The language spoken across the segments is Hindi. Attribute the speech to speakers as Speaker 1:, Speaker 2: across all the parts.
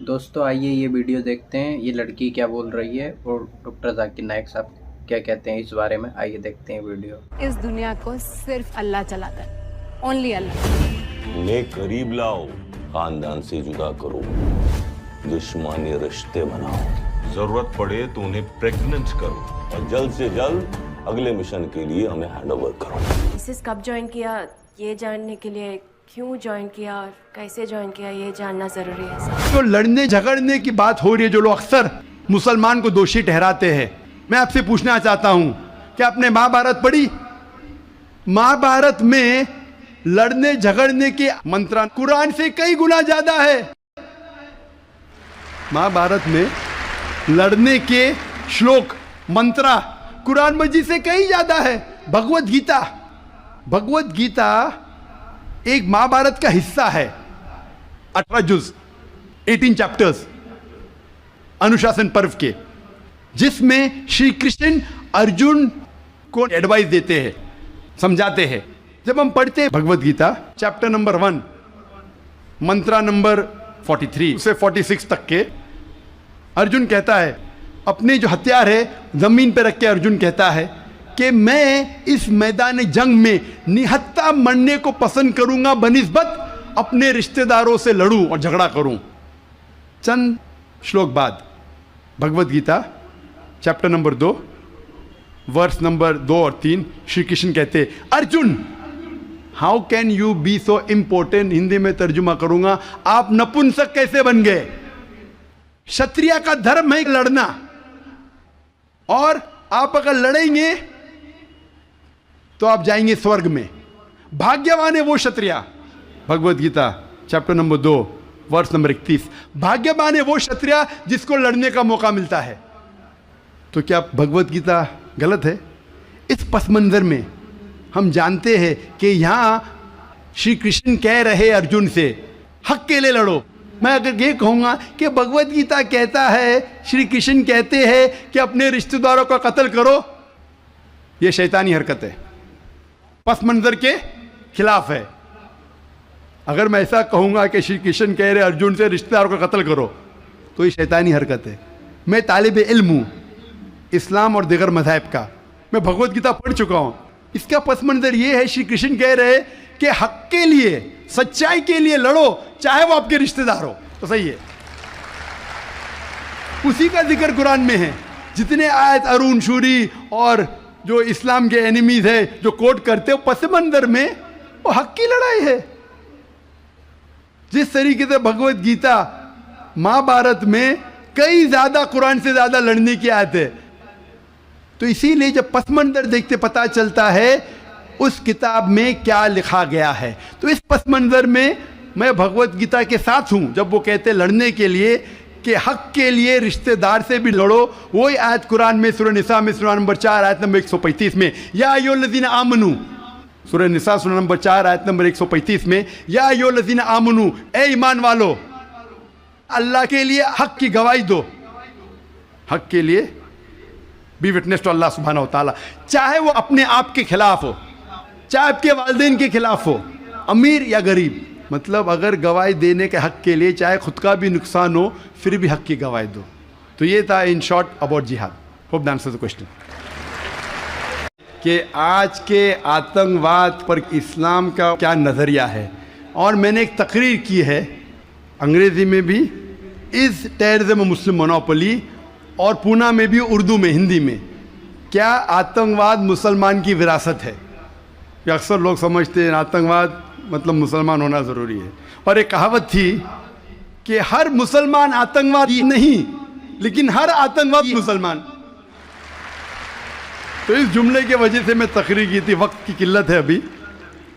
Speaker 1: दोस्तों आइए ये वीडियो देखते हैं ये लड़की क्या बोल रही है और डॉक्टर जाकिर नाइक साहब क्या कहते हैं इस बारे में। आइए देखते हैं वीडियो।
Speaker 2: इस दुनिया को सिर्फ अल्लाह चलाता है, ओनली अल्लाह।
Speaker 3: उन्हें करीब लाओ, खानदान से जुदा करो, दुश्मनी रिश्ते बनाओ, जरूरत पड़े तो उन्हें प्रेग्नेंट करो और जल्द से जल्द अगले मिशन के लिए हमें हैंडओवर करो।
Speaker 4: ISIS कब ज्वाइन किया ये जानने के लिए क्यों ज्वाइन किया और कैसे ज्वाइन किया ये जानना जरूरी है।
Speaker 5: जो लड़ने झगड़ने की बात हो रही है, जो लोग अक्सर मुसलमान को दोषी ठहराते हैं, मैं आपसे पूछना चाहता हूं कि आपने महाभारत पढ़ी? महाभारत में लड़ने झगड़ने के मंत्र कुरान से कई गुना ज्यादा है। महाभारत में लड़ने के श्लोक मंत्र कुरान मजीद से कई ज्यादा है। भगवत गीता एक महाभारत का हिस्सा है। 18 जुज, 18 चैप्टर्स अनुशासन पर्व के, जिसमें श्री कृष्ण अर्जुन को एडवाइस देते हैं, समझाते हैं। जब हम पढ़ते हैं भगवत गीता चैप्टर नंबर 1 मंत्र नंबर 43 से 46 तक के, अर्जुन कहता है, अपने जो हथियार है जमीन पर रख के अर्जुन कहता है कि मैं इस मैदान जंग में निहत्था मरने को पसंद करूंगा बनिस्बत अपने रिश्तेदारों से लड़ूं और झगड़ा करूं। चंद श्लोक बाद Bhagavad Gita chapter number 2 verse number 2 और 3 श्री कृष्ण कहते, Arjun how can you be so important. Hindi में तर्जुमा करूंगा, आप नपुंसक कैसे बन गए? क्षत्रिय का धर्म है लड़ना, और आप अगर लड़ेंगे तो आप जाएंगे स्वर्ग में। भाग्यवान है वो क्षत्रिय। Bhagavad Gita chapter number 2 verse number 31, भाग्यवान है वो क्षत्रिय जिसको लड़ने का मौका मिलता है। तो क्या भगवत गीता गलत है? इस पस मंजर में हम जानते हैं कि यहां श्री कृष्ण कह रहे अर्जुन से हक के लिए लड़ो। मैं अगर ये कहूंगा कि भगवत गीता कहता है, श्री कृष्ण कहते हैं कि अपने रिश्तेदारों का कत्ल करो, यह शैतानी हरकत है, पस मंजर के खिलाफ है। अगर मैं ऐसा कहूंगा कि श्री कृष्ण कह रहे अर्जुन से रिश्तेदारों का कत्ल करो, तो ये शैतानी हरकत है। मैं तालिब इल्म हूं इस्लाम और दिगर मज़ाहिब का, मैं भगवत गीता पढ़ चुका हूं। इसका पस मंजर ये है, श्री कृष्ण कह रहे कि हक के लिए, सच्चाई के लिए लड़ो, चाहे वो आपके रिश्तेदार हो। तो सही है, उसी का जिक्र कुरान में है। जितने आयत अरुण शूरी और जो इस्लाम के एनिमीज है जो कोट करते हो, पस मंजर में वो हक की लड़ाई है। जिस तरीके से भगवत गीता महाभारत में कई ज्यादा कुरान से ज्यादा लड़ने की आयत है, तो इसीलिए जब पस मंजर देखते पता चलता है उस किताब में क्या लिखा गया है। तो इस पस मंजर में मैं भगवत गीता के साथ हूं जब वो कहते लड़ने के लिए कि हक के लिए रिश्तेदार से भी लड़ो। वही आयत कुरान में सूरह निसा में सूरह नंबर 4 आयत नंबर 135 में, या अय्युहल्लज़ीना आमनू, सूरह निसा सूरह नंबर 4 आयत नंबर 135 में, या अय्युहल्लज़ीना आमनू, ए ईमान वालो, अल्लाह के लिए हक की गवाही दो। हक के लिए बी विटनेस टू अल्लाह सुब्हानहू व तआला, चाहे वो अपने आप के खिलाफ हो, चाहे आपके वालिदैन के खिलाफ हो, अमीर या गरीब। मतलब अगर गवाही देने के हक के लिए चाहे खुद का भी नुकसान हो, फिर भी हक की गवाही दो। तो ये था इन शॉर्ट अबाउट जिहाद। Hope that answers the question. कि आज के आतंकवाद पर इस्लाम का क्या नज़रिया है, और मैंने एक तकरीर की है अंग्रेज़ी में भी, इज़ टेररिज्म मुस्लिम मोनोपोली, और पूना में भी उर्दू में, हिंदी में, क्या आतंकवाद मुसलमान की विरासत है। कि अक्सर लोग समझते हैं आतंकवाद मतलब मुसलमान होना ज़रूरी है। और एक कहावत थी कि हर मुसलमान आतंकवादी नहीं, लेकिन हर आतंकवादी मुसलमान। तो इस जुमले की वजह से मैं तकरीर की थी, वक्त की किल्लत है अभी,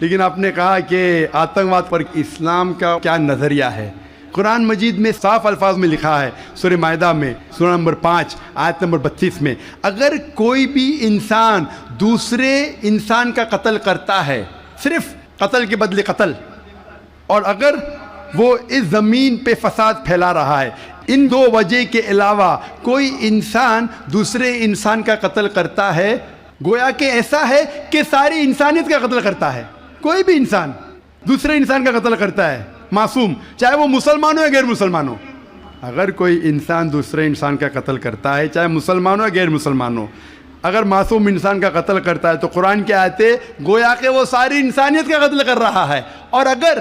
Speaker 5: लेकिन आपने कहा कि आतंकवाद पर इस्लाम का क्या नज़रिया है। कुरान मजीद में साफ अल्फाज में लिखा है, सूरह मायदा में सूरह नंबर 5 आयत नंबर 32 में, अगर कोई भी इंसान दूसरे इंसान का कत्ल करता है, सिर्फ कत्ल के बदले कत्ल, और अगर वो इस ज़मीन पे फसाद फैला रहा है, इन दो वजह के अलावा कोई इंसान दूसरे इंसान का कत्ल करता है, गोया कि ऐसा है कि सारी इंसानियत का कत्ल करता है। कोई भी इंसान दूसरे इंसान का कत्ल करता है, मासूम, चाहे वो मुसलमान हो या गैर मुसलमान हो, अगर कोई इंसान दूसरे इंसान का कत्ल करता है, चाहे मुसलमान हो या गैर मुसलमान हो, अगर मासूम इंसान का कत्ल करता है तो कुरान की आयतें गोया कि वो सारी इंसानियत का कत्ल कर रहा है। और अगर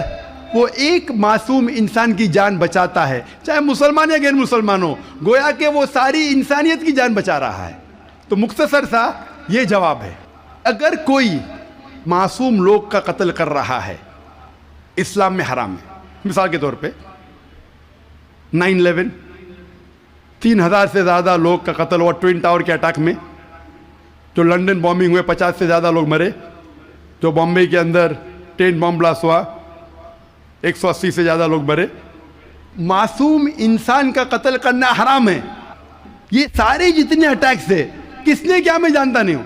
Speaker 5: वो एक मासूम इंसान की जान बचाता है, चाहे मुसलमान या गैर मुसलमान हो, गोया कि वो सारी इंसानियत की जान बचा रहा है। तो मुख्तसर सा ये जवाब है, अगर कोई मासूम लोग का कत्ल कर रहा है, इस्लाम में हराम है। मिसाल के तौर पे 9/11 3,000 से ज़्यादा लोग का कत्ल हुआ ट्विन टावर के अटैक में। जो लंदन बॉम्बिंग हुए 50 से ज़्यादा लोग मरे। जो बॉम्बे के अंदर ट्रेन बॉम्ब ब्लास्ट हुआ 180 से ज़्यादा लोग मरे। मासूम इंसान का कत्ल करना हराम है। ये सारे जितने अटैक्स है किसने क्या, मैं जानता नहीं हूँ।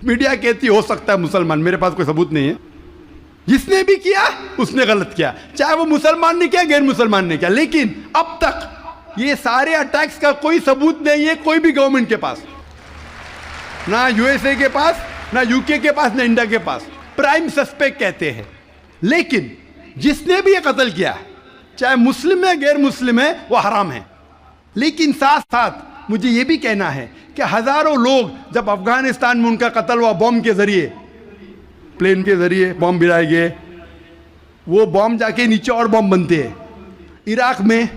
Speaker 5: मीडिया कहती हो सकता है मुसलमान, मेरे पास कोई सबूत नहीं है। जिसने भी किया उसने गलत किया, चाहे वो मुसलमान ने किया गैर मुसलमान ने किया। लेकिन अब तक ये सारे अटैक्स का कोई सबूत नहीं है कोई भी गवर्नमेंट के पास, ना यूएसए के पास, ना यूके के पास, ना इंडिया के पास। प्राइम सस्पेक्ट कहते हैं। लेकिन जिसने भी ये कत्ल किया, चाहे मुस्लिम है गैर मुस्लिम है, वो हराम है। लेकिन साथ साथ मुझे ये भी कहना है कि हजारों लोग जब अफगानिस्तान में उनका कत्ल हुआ बॉम्ब के जरिए, प्लेन के जरिए बॉम्ब गिराए गए, वो बॉम्ब जाके नीचे और बॉम्ब बनते हैं। इराक में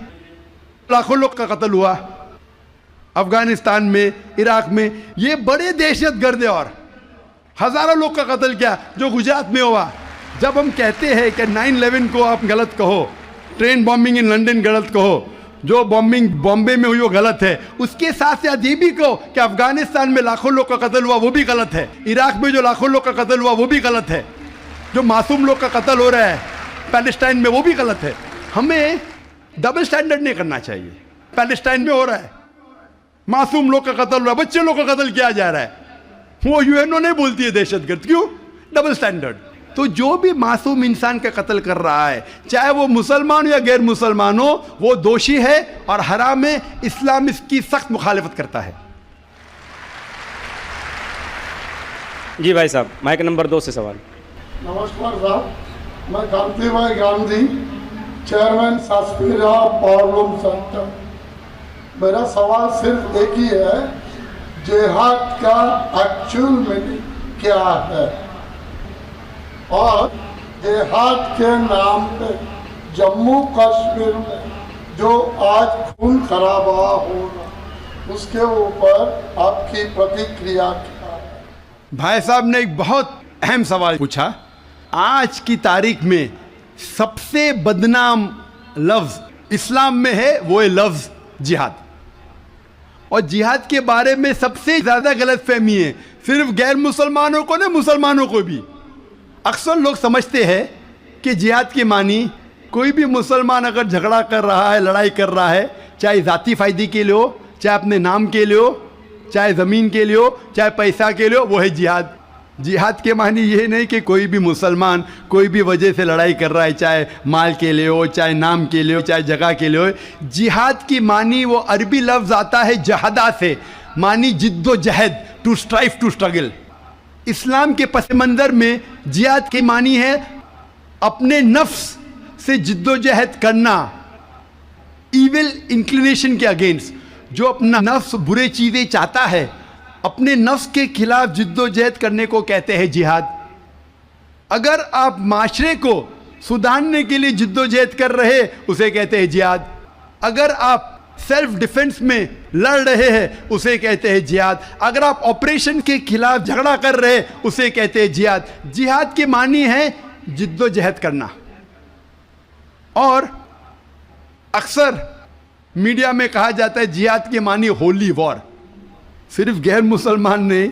Speaker 5: लाखों लोग का कत्ल हुआ, अफगानिस्तान में, इराक में, ये बड़े दहशतगर्द है। और हजारों लोग का कत्ल किया जो गुजरात में हुआ। जब हम कहते हैं कि 9/11 को आप गलत कहो, ट्रेन बॉम्बिंग इन लंदन गलत कहो, जो बॉम्बिंग बॉम्बे में हुई वो गलत है, उसके साथ साथ ये भी कहो कि अफगानिस्तान में लाखों लोग का कत्ल हुआ वो भी गलत है, इराक में जो लाखों लोग का कत्ल हुआ वो भी गलत है, जो मासूम लोग का कत्ल हो रहा है पैलेस्टाइन में वो भी गलत है। हमें डबल स्टैंडर्ड नहीं करना चाहिए। पैलेस्टाइन में हो रहा है, मासूम लोग का कत्ल हो रहा है, बच्चे लोग का कत्ल किया जा रहा है, वो यूएनओ नहीं बोलती है दहशतगर्द। क्यों? Double standard. तो जो भी मासूम इंसान का कत्ल कर रहा है, चाहे वो मुसलमान हो या गैर मुसलमान हो, वो दोषी है और हराम है। इस्लाम इसकी सख्त मुखालिफत करता है।
Speaker 6: जी भाई साहब, माइक नंबर 2 से सवाल।
Speaker 7: नमस्कार साहब, मैं कांति भाई गांधी, चेयरमैन सासपीरा पावरलूम सेंटर। मेरा सवाल सिर्फ एक ही है, जिहाद का एक्चुअल मीनिंग क्या है? और जिहाद के नाम पे जम्मू कश्मीर में जो आज खून खराबा हो रहा, उसके ऊपर आपकी प्रतिक्रिया क्या है?
Speaker 5: भाई साहब ने एक बहुत अहम सवाल पूछा। आज की तारीख में सबसे बदनाम लफ्ज इस्लाम में है, वो है लफ्ज जिहाद। और जिहाद के बारे में सबसे ज्यादा गलतफहमी है, सिर्फ गैर मुसलमानों को नहीं, मुसलमानों को भी। अक्सर लोग समझते हैं कि जिहाद की मानी कोई भी मुसलमान अगर झगड़ा कर रहा है, लड़ाई कर रहा है, चाहे ज़ाती फ़ायदे के लिए हो, चाहे अपने नाम के लिए हो, चाहे ज़मीन के लिए हो, चाहे पैसा के लिए हो, वो है जिहाद। जिहाद के मानी ये नहीं कि कोई भी मुसलमान कोई भी वजह से लड़ाई कर रहा है, चाहे माल के लिए हो, चाहे नाम के लिए हो, चाहे जगह के लिए हो। जिहाद की मानी वो अरबी लफ्ज़ आता है जहदा से, मानी जिद्दोजहद, टू स्ट्राइव, टू स्ट्रगल। इस्लाम के पस मंज़र में जिहाद की मानी है अपने नफ्स से जिद्दोजहद करना, ईविल इंक्लिनेशन के अगेंस्ट। जो अपना नफ्स बुरे चीज़ें चाहता है, अपने नफ्स के खिलाफ जिद्दोजहद करने को कहते हैं जिहाद। अगर आप माशरे को सुधारने के लिए जिद्दोजहद कर रहे, उसे कहते हैं जिहाद। अगर आप सेल्फ डिफेंस में लड़ रहे हैं, उसे कहते हैं जिहाद। अगर आप ऑपरेशन के खिलाफ झगड़ा कर रहे हैं, उसे कहते हैं जिहाद। जिहाद की मानी है जिद्दोजहद करना। और अक्सर मीडिया में कहा जाता है जिहाद की मानी होली वॉर। सिर्फ गैर मुसलमान ने,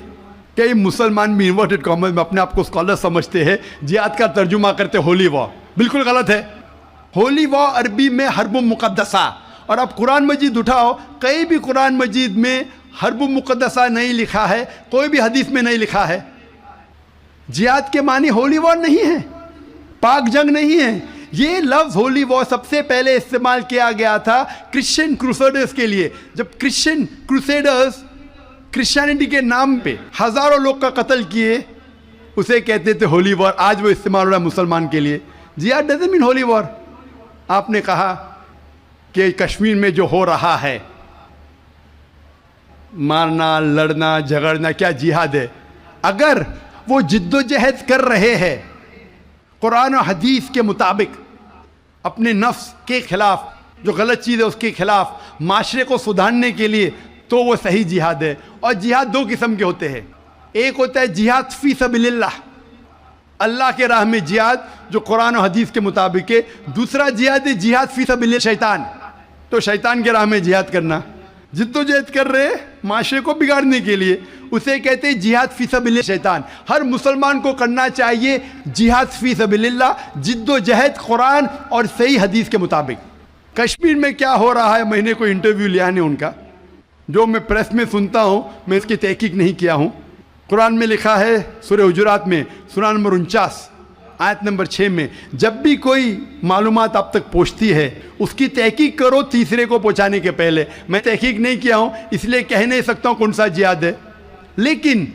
Speaker 5: कई मुसलमान भी इन्वर्टेड कॉमर्स में अपने आप को स्कॉलर समझते हैं, जिहाद का तर्जुमा करते होली वॉर। बिल्कुल गलत है। होली वॉर अरबी में हर्ब मुक़द्दसा। और आप कुरान मजीद उठाओ, कहीं भी कुरान मजीद में हर्ब मुक़द्दसा नहीं लिखा है, कोई भी हदीस में नहीं लिखा है। जिहाद के मानी होली वॉर नहीं है, पाक जंग नहीं है। ये लफ्ज़ होली वॉर सबसे पहले इस्तेमाल किया गया था क्रिश्चियन क्रूसेडर्स के लिए। जब क्रिश्चियन क्रूसेडर्स क्रिश्चियनिटी के नाम पे हज़ारों लोग का कत्ल किए, उसे कहते थे होली वॉर। आज वो इस्तेमाल हो रहा है मुसलमान के लिए। जिहाद डजंट मीन होली वॉर। आपने कहा कि कश्मीर में जो हो रहा है, मारना, लड़ना, झगड़ना, क्या जिहाद है? अगर वो जिद्दोजहद कर रहे हैं कुरान और हदीस के मुताबिक, अपने नफ्स के खिलाफ, जो गलत चीज़ है उसके खिलाफ, माशरे को सुधारने के लिए, तो वो सही जिहाद है। और जिहाद दो किस्म के होते हैं। एक होता है जिहाद फी सबीलिल्लाह, अल्लाह के राह में जिहाद जो कुरान और हदीस के मुताबिक है। दूसरा जिहाद है जिहाद फी सबीलिल्लाह शैतान, तो शैतान के राह में जिहाद करना। जिद्दोजहद कर रहे माशरे को बिगाड़ने के लिए, उसे कहते हैं जिहाद फी सबीलिल्लाह शैतान। हर मुसलमान को करना चाहिए जिहाद फी सबीलिल्लाह, जिद्दोजहद कुरान और सही हदीस के मुताबिक। कश्मीर में क्या हो रहा है, मैंने कोई इंटरव्यू लिया नहीं उनका, जो मैं प्रेस में सुनता हूँ, मैं इसकी तहकीक नहीं किया हूँ। कुरान में लिखा है सूरह हुजुरात में सूरा नंबर 49 आयत नंबर 6 में, जब भी कोई मालूमात आप तक पहुँचती है उसकी तहकीक करो तीसरे को पहुँचाने के पहले। मैं तहकीक नहीं किया हूँ, इसलिए कह नहीं सकता हूँ कौन सा जिहाद है, लेकिन